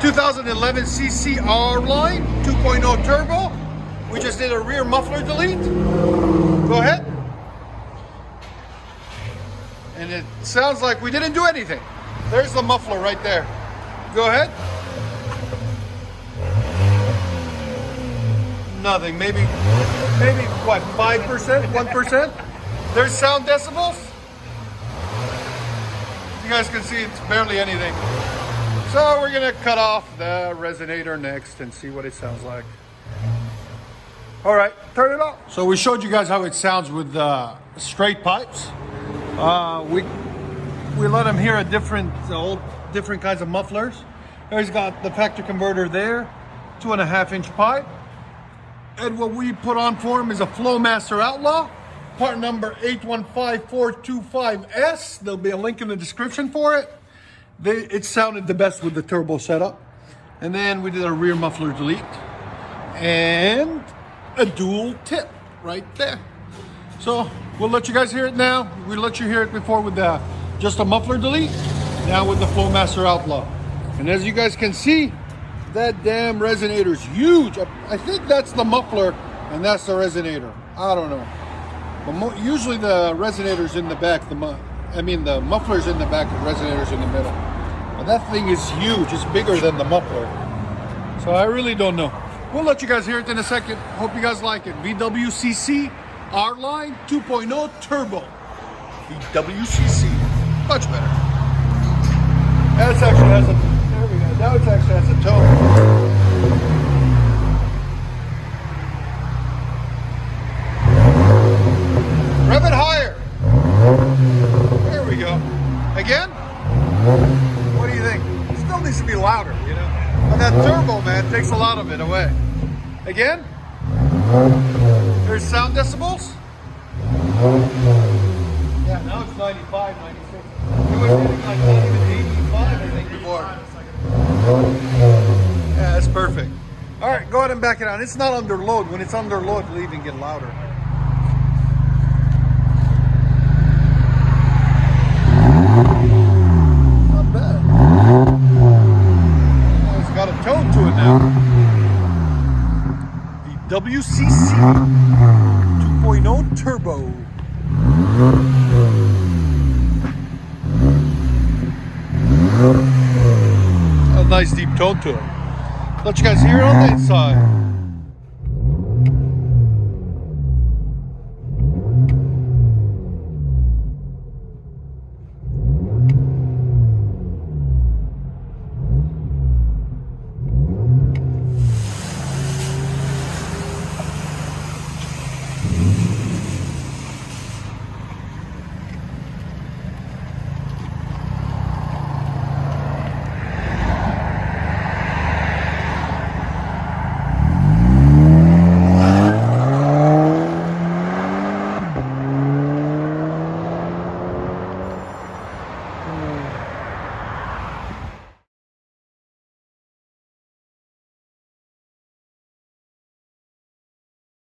2011 cc R-Line 2.0 turbo. We just did a rear muffler delete. Go ahead. And it sounds like we didn't do anything. There's the muffler right there. Go ahead. Nothing, maybe what, 5%, 1%? There's sound decibels. You guys can see it's barely anything. So we're gonna cut off the resonator next and see what it sounds like. All right, turn it off. So we showed you guys how it sounds with straight pipes. We let them hear a different kinds of mufflers. He's got the factor converter there, 2.5-inch pipe. And what we put on for him is a FLOWMASTer Outlaw, part number 815425S. There'll be a link in the description for it. It sounded the best with the turbo setup. And then we did a rear muffler delete and a dual tip right there. So we'll let you guys hear it now. We let you hear it before with just a muffler delete. Now with the FLOWMASTer Outlaw. And as you guys can see, that damn resonator's huge. I think that's the muffler and that's the resonator. I don't know. But usually the resonator's in the back. The muffler's in the back, the resonator's in the middle. But that thing is huge. It's bigger than the muffler. So I really don't know. We'll let you guys hear it in a second. Hope you guys like it. VWCC R-Line 2.0 Turbo. VWCC. Much better. That actually has a... There we go. Now it actually has a tone. Rev it higher. There we go. Again? What do you think? It still needs to be louder, you know? But that turbo, man, takes a lot of it away. Again? There's sound decibels. Yeah, now it's 95, 96. It was getting like even 85, I think, before. Yeah, that's perfect. All right, go ahead and back it on. It's not under load. When it's under load, it'll even get louder. Not bad. Oh, it's got a tone to it now. The WCC 2.0 Turbo. A nice deep tone to it. Let you guys hear it on the inside.